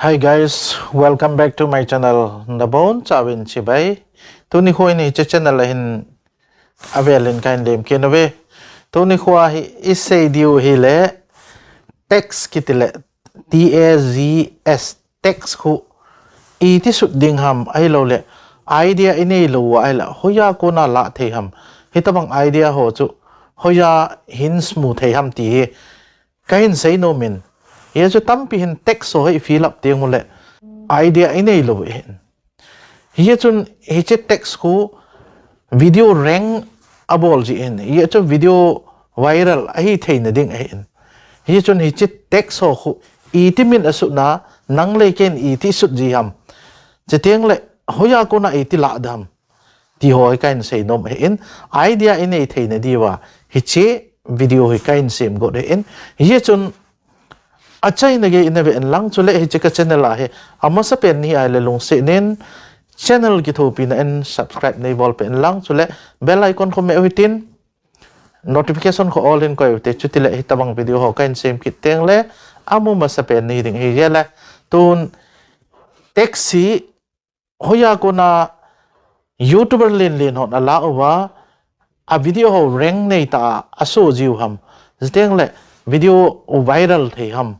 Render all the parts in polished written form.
Hi guys, welcome back to my channel. Nabon chawin chibai. Tuni khoi ni channel hin avelin kain lem kenove. Tuni khwa hi issay diu hi le text kitile TAZS text khu iti sut ding ham ai lo le idea inei lo ai la hoya ko na la the ham hitabang idea ho chu hoya hin smooth the ham ti hi kain sei no min ye chu tampi hin text so hi fill up tiang mole idea inei lo hin ye chun hi che text khu video rank abol ji in ye chu video viral ai thein ding in hi chun hi che text ho khu iti min asu na nang le ken iti sut ji ham che tiang le hoya ko na iti la dam ti hoi kain sei nom in idea inei thein di wa hi che video hi kain sem go de in ye chun achai na ge inave en lang chule hi cheka channel a he amasa pen ni ai le long se nen channel ki thopi na en subscribe nei bol pen lang chule bell icon ko me witin notification ko all in ko te chutile hi tabang video ho kain sem ki teng le amu masa pen ni ding hi yela tun taxi hoya ko na youtuber len len hon ala wa a video ho rank nei ta aso jiu ham zteng le video viral thei ham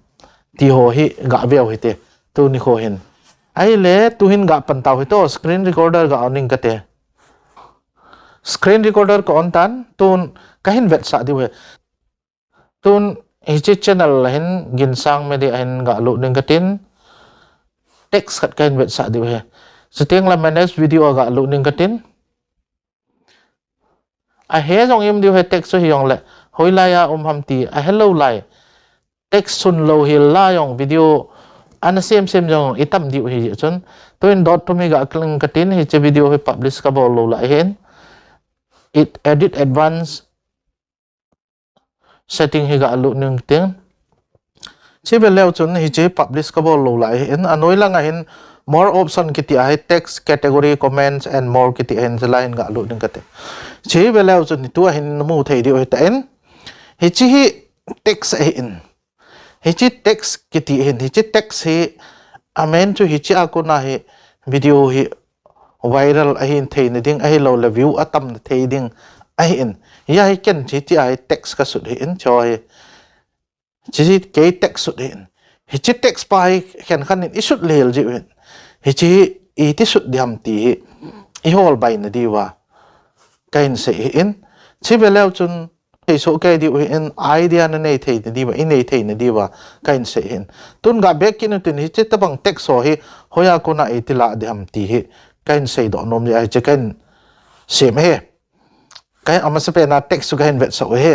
ti ho hi ga veo hi te tu ni kho hin ai le tu hin ga pan taw hi to screen recorder ga oning ka te screen recorder ko on tan tun ka hin vet sa diu he tun hi che channel hin gin sang me de hin ga lu ning ka tin text khat kan vet sa diu he seteng la manage video ga lu ning ka tin a he jong im diu he text so hi yong le hoi la ya ham ti a hello lai text sun lo hi la yong video an sem jong itam diu hi chun toin dot to me ga kling katin hi che video hi publish ka bol lo la hen it edit advanced setting hi ga lu ning ting che be leo chun hi che publish ka bol lo la hen anoi la nga hin more option kiti a text category comments and more kiti hen line ga lu ning kate che be leo chun tu hin mu thei diu hi ta en hi chi hi text in hi chi text kiti hin hi chi text hi amen chu hi chi akuna hi video hi viral a hin thein ding a hi lo le view atam thei ding a hin ya hi ken chi chi ai text ka su hin choi chi ke text su hin hi chi text pa hi khen khan in isut lel ji hin hi chi I ti sut diam ti I hol bai na diwa kain se in chi beleu chun ei so kai di in idea na nei thei di ba in nei thei na di ba kain se hin tun ga back kin tin hi che tabang text so hi hoya ko na itila diam ti hi kain se do nom ai che kain sem he kai amasa pe na text su kain vet so he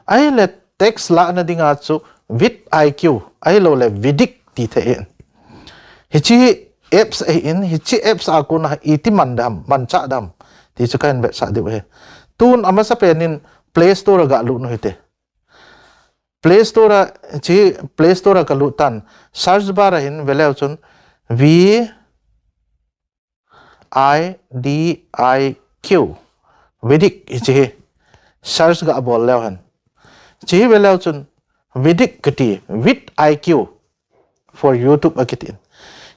ai le text la na dinga chu vidIQ ai lo le vidIQ ti the in hi chi apps in hi chi apps a ko na iti mandam mancha dam ti chu kain vet sa di he tun amasa pe nin Play Store ga lu no hite Play Store chi Play Store ka lu tan search bar hin veleu chun vidIQ vidIQ chi search ga bol lew han chi veleu chun vidIQ kati vidIQ for YouTube akitin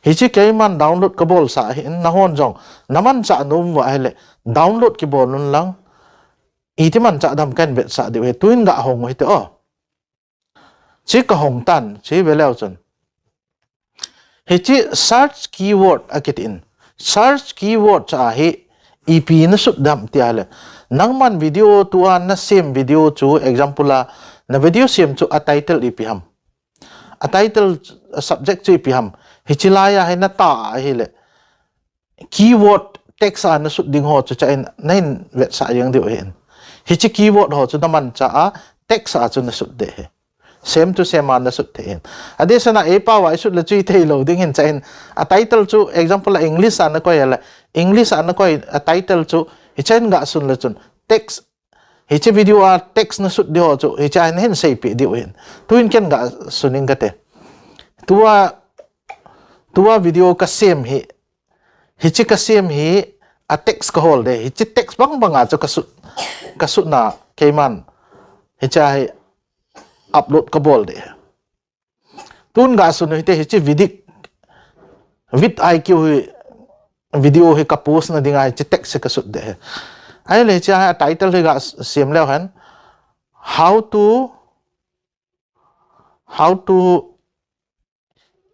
hi chi kaiman download ka bol sa hin na hon jong naman sa num wa hele download ki bol nun lang iti man cha dam kan vet sa de tuin ga hong hi te o chi ka hong tan chi veleu chun hi chi search keyword akitin search keyword cha hi ep na sut dam ti ale nang man video tu an na same video chu example la na video same chu a title ep ham a title subject chu ep ham hi chi la ya hi na ta hi le keyword text an na sut ding ho chu cha in nain vet sa yang de hen hi chi keyword ho chu naman cha a text a chu na sut de he same to same an na sut the ade sana e pa wa sut la chui thei lo ding hin cha in a title chu example la english an ko ya la english an ko a title chu hi chen ga sun la chun text hi chi video a text na sut de ho chu hi cha hin sei pi di hin tuin ken ga suning ka te tua video ka same hi chi ka same hi a text ka hol de hi chi text bang banga chu ka su na keiman hi cha hi upload ka bol de tun ga su no hi te hi chi vidIQ vidIQ video hi ka post na dingai chi text ka sut de ai le cha title hi ga sim leo han how to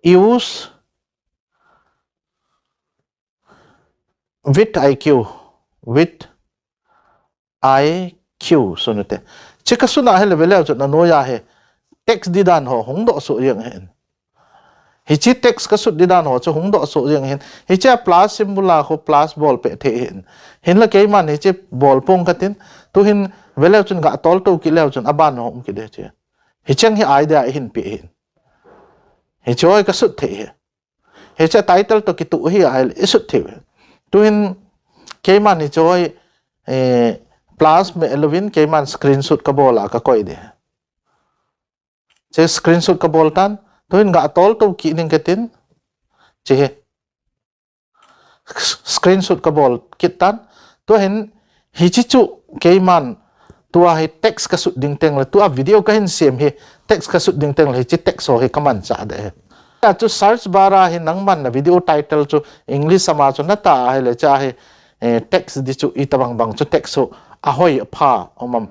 use vidIQ so nete chi ka suna he level leo na no ya he text di dan ho hong do so yang hen hi chi text ka sut di dan ho chu hong do so yang hen hi cha plus symbol a ho plus ball pe the hen la ke man hi chi ball pong ka tin tu hin velaw chun ga tol to ki lew chun aban ho ki de che hi chang hi idea hin pe hin hi choi ka sut the hi cha title to ki tu hi ai sut the tu hin ke man hi choi plus me 11 ke man screenshot ka bola ka koi de che screenshot ka bol tan tu hin ga tol to ki ning ke tin che screenshot ka bol kitan tu hin hi chi chu ke man tua hi text ka sut ding teng la tua video ka hin sem hi text ka sut ding teng la hi chi text so hi kaman cha de ya chu search bara hi nang man na video title chu english sama chu na ta hi le cha hi text di chu i tabang bang chu text so a hoi pha omam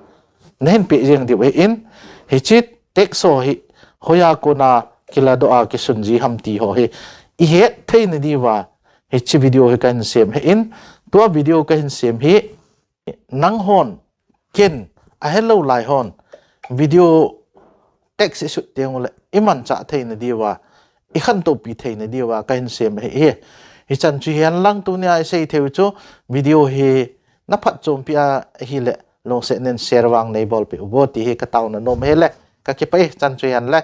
nen pe jeng di we in hi chi text so hi hoya ko na kila do a ki sun ji ham ti ho hi i he thein ni wa hi chi video hi kan sem hi in tua video ka hin sem hi nang hon ken a hello lai hon video text isu tiang le iman cha thein di wa i khan to pi thein di wa ka hin sem hi hi chan chu hian lang tu nia sei theu chu video hi na phat chom pia hi le long se nen share wang nei bol pe bo ti hi ka taw na nom he le ka ke pai chan chu hian le